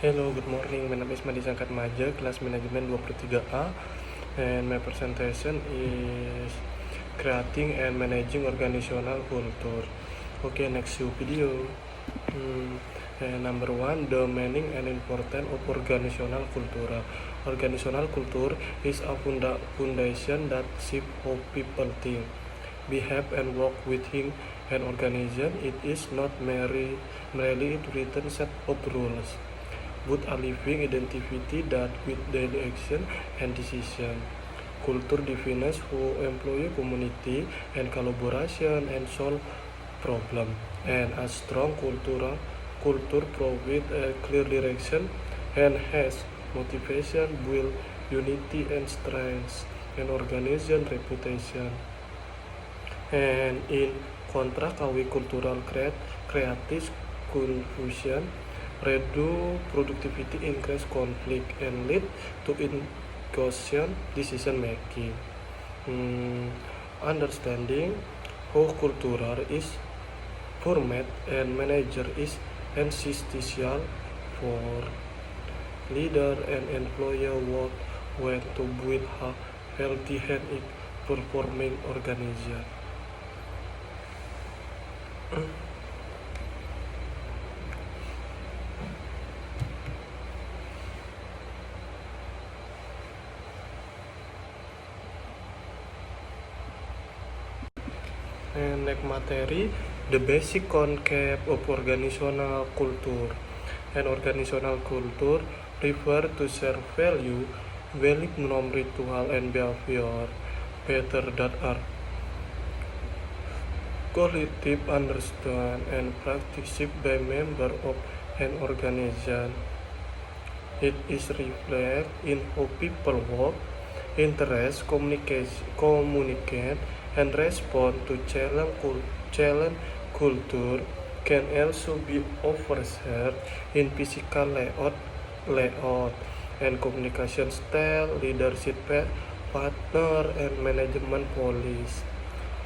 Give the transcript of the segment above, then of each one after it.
Hello, good morning. My name is Madi Sangkat Maja, class management 23A, and my presentation is creating and managing organizational culture. Okay, next video. Number one, the meaning and importance of organizational culture. Organizational culture is a foundation that shapes how people think, behave, and work within an organization. It is not merely a written set of rules, but a living identity that with daily action and decision. Culture defines how employee community and collaboration and solve problem. And a strong culture provides a clear direction and has motivation, build unity and strength and organization reputation. And in contrast, our cultural creative confusion reduce productivity, increase conflict, and lead to inconsistent decision making. Understanding how culture is format and manager is essential for leader and employer work when to build a healthy and performing organization. And next materi, the basic concept of organizational culture. And organizational culture refer to shared value, norm, ritual, and behavior better that are collective understand and practiced by members of an organization. It is reflected in how people work, interest, communicate, and respond to challenge. Culture can also be observed in physical layout and communication style, leadership partner, and management policy.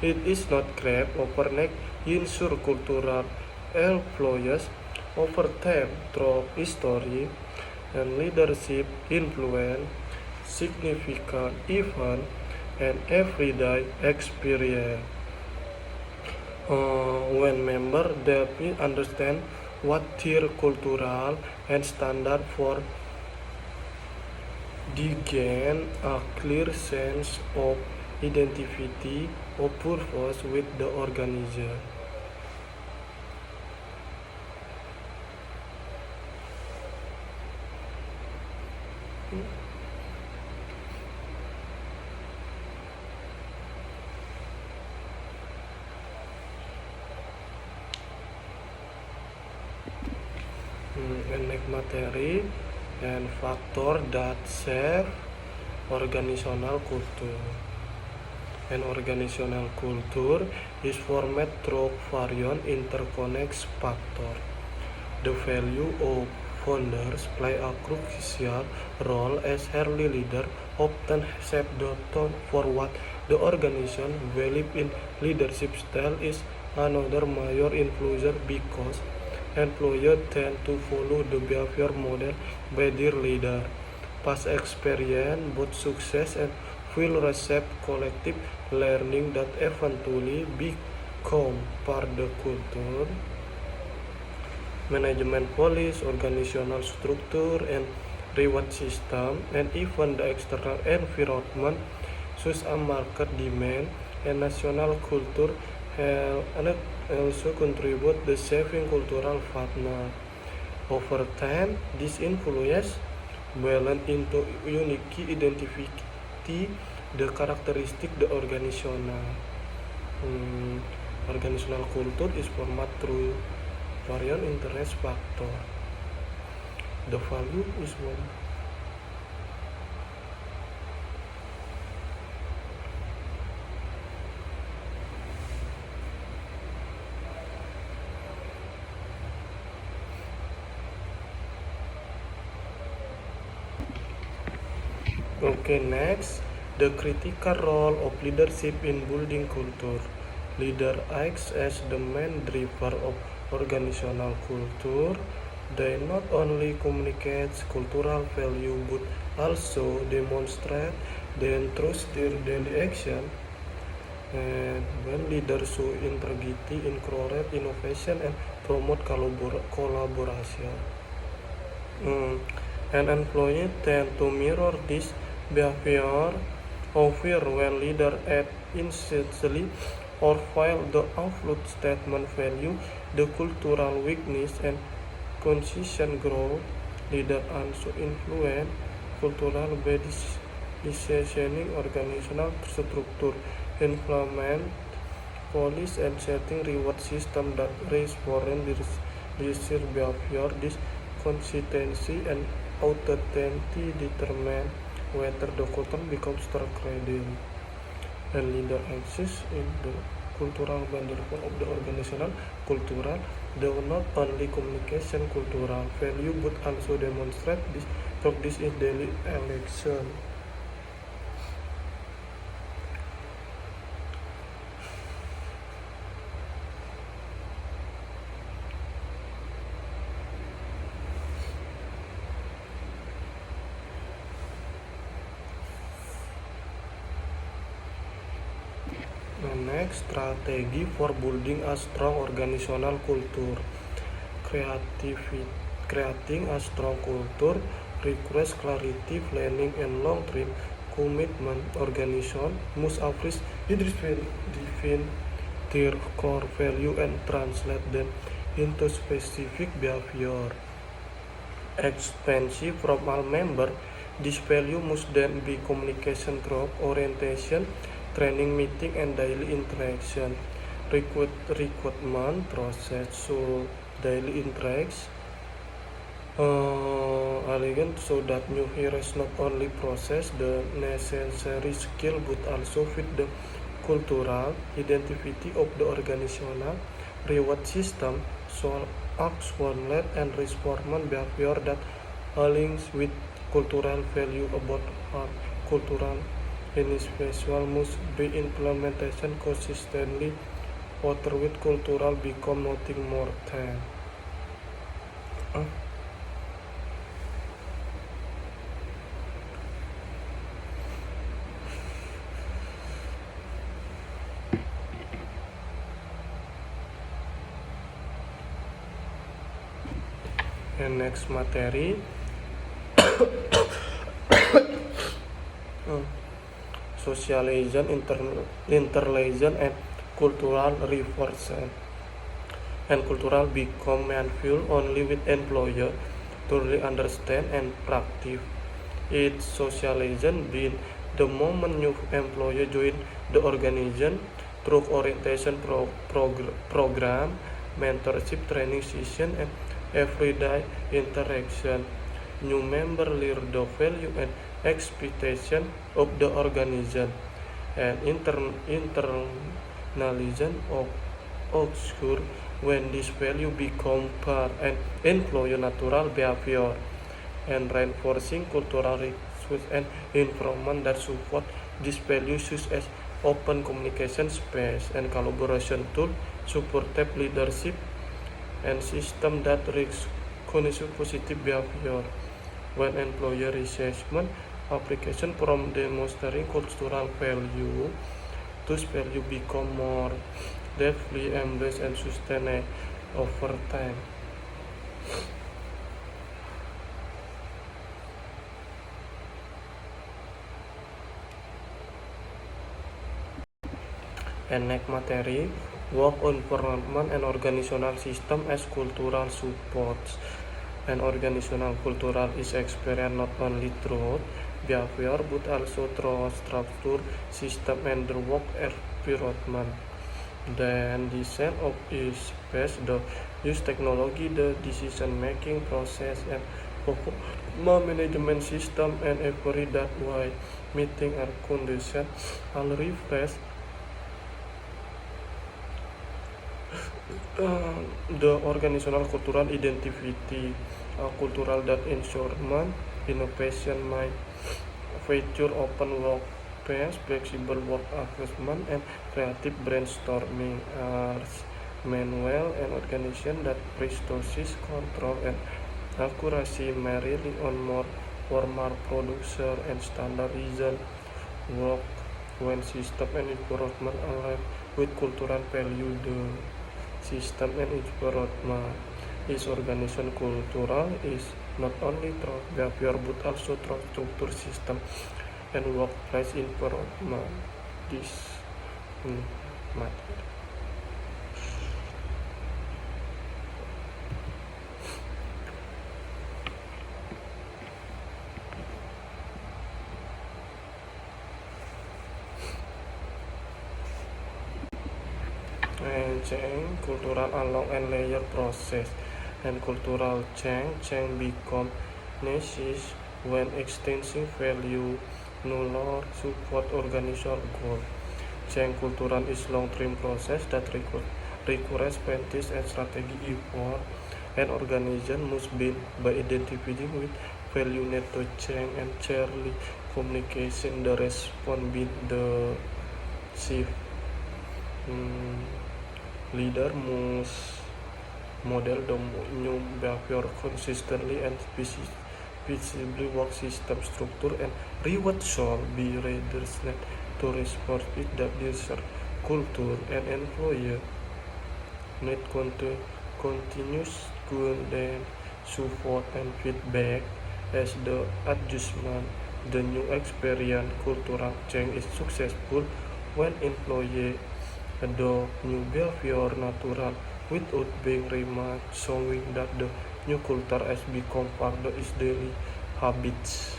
It is not grab overnight. Ensure cultural employees over time through history and leadership influence significant event and everyday experience. When members deeply understand what their cultural and standard for, they gain a clear sense of identity or purpose with the organization. And next materi and factor that shape organizational culture. An organizational culture is formed through various interconnected factors. The value of founders play a crucial role as early leaders often set the tone for what the organization believes in. Leadership style is another major influencer because employees tend to follow the behavior model by their leader. Past experience, both success and will reshape collective learning that eventually become part of the culture. Management policy, organizational structure, and reward system, and even the external environment, such as market demand and national culture, and also contribute the shaping cultural partner. Over time, this influence balance into unique identity, the characteristic the organizational. Organizational culture is formed through various interest factor. The value is one. Okay, next, the critical role of leadership in building culture. Leader acts as the main driver of organizational culture. They not only communicate cultural value but also demonstrate them through their daily action. And when leaders show integrity, encourage innovation, and promote collaboration, and employees tend to mirror this behavior over when leaders act insidiously or fail the outlook statement value the cultural weakness and consistent growth. Leaders also influence cultural by designing organizational structure, implement policies, and setting reward system that raise foreign leadership behavior. This consistency and authenticity determine whether the culture becomes credible and leader exists in the cultural wonderful of the organizational cultural. They not only communication cultural value but also demonstrate this practice in daily election. The next strategy for building a strong organizational culture. Creating a strong culture requires clarity, planning, and long-term commitment. Organization must first define their core value and translate them into specific behavior. Expensive from all members. This value must then be communication group orientation, training meeting, and daily interaction. Recruitment process so daily interacts elegant so that new heroes not only possess the necessary skill but also fit the cultural identity of the organizational reward system so action-led and responsible behavior that aligns with cultural value about our cultural individual must be implementation consistently or with cultural become nothing more than and next materi socialization, interrelation, and cultural reinforcement. And cultural become mindful only with employer to really understand and practice its socialization being the moment new employer join the organization through orientation program, mentorship training session, and everyday interaction. New member learn the value and expectation of the organization and internalization of occur when this value become part and employ natural behavior and reinforcing cultural resources and environment that support these values such as open communication space and collaboration tool, supportive leadership and system that recognize positive behavior when employer assessment application from demonstrating cultural value. Those value become more deeply embraced and sustained over time. And next materi work on development and organizational system as cultural supports. And organizational cultural is experienced not only through behavior but also through structure, system, and the work environment. Then design of is space, the use technology, the decision making process, and management system, and every that way meeting and condition all refresh the organizational cultural identity, cultural that ensuring innovation might feature open workspace, flexible work arrangement, and creative brainstorming as manual and organization that prioritize control and Accuracy may rely on more formal production and standardization work when system and environment align with cultural value. The system and environment is organization cultural is not only through behavior but also through structure system and workplace environment. This matter. And change cultural along and layer process and cultural change become necessary when extensive value no longer support organizational goal. Change cultural is long-term process that requires practice and strategy effort, and organization must build by identifying with value need to change and clearly communication the response with the shift. Leader must model the new behavior consistently and visibly work system structure and reward shall be redesigned to respond with the user culture and employer need continuous guidance, support and feedback as the adjustment. The new experience cultural change is successful when employee adopt new behavior natural without being remarked, showing that the new culture has become part of its daily habits.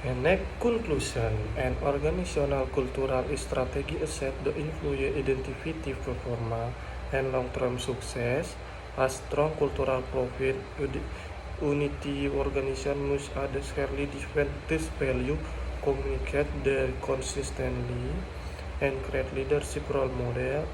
And next conclusion, an organizational cultural strategy assess the employee identity performance and long-term success. A strong cultural profit unity organization must address fairly different this value, communicate them consistently, and create leadership role model.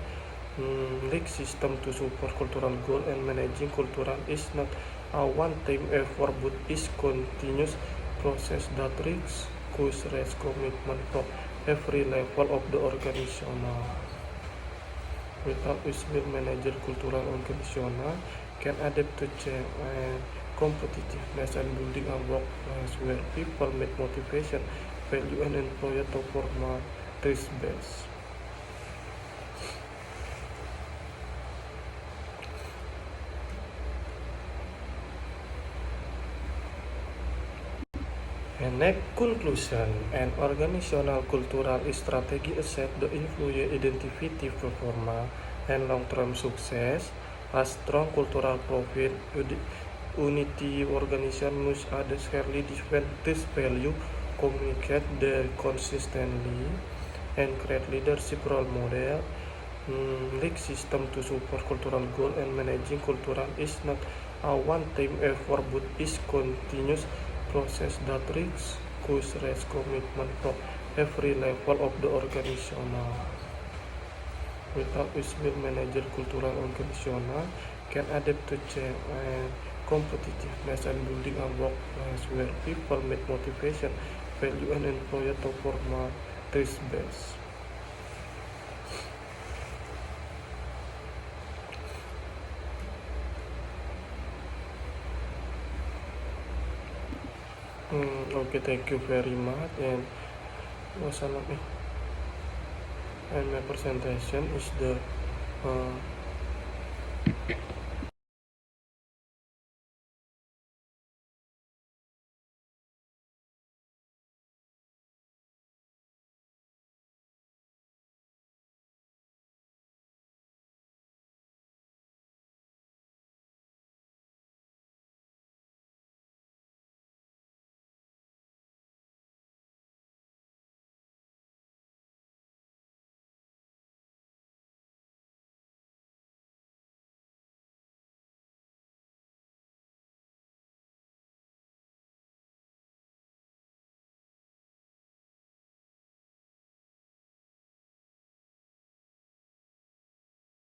League system to support cultural goal and managing cultural is not a one-time effort but is continuous process that requires commitment from every level of the organization. Without which will manager cultural organization can adapt to change and competitiveness and building a workplace where people make motivation, value and employer to perform risk based. And next conclusion, an organizational cultural strategy assess the employee identity performance and long-term success. A strong cultural profit unity organization must address fairly different this value, communicate them consistently, and create leadership role model. League system to support cultural goal and managing cultural is not a one-time effort but is continuous process that requires commitment from every level of the organization. Without which will manager cultural organization can adapt to change and competitiveness and building a workplace where people make motivation, value and employer to perform risk based. Okay, thank you very much and wassalam. And my presentation is the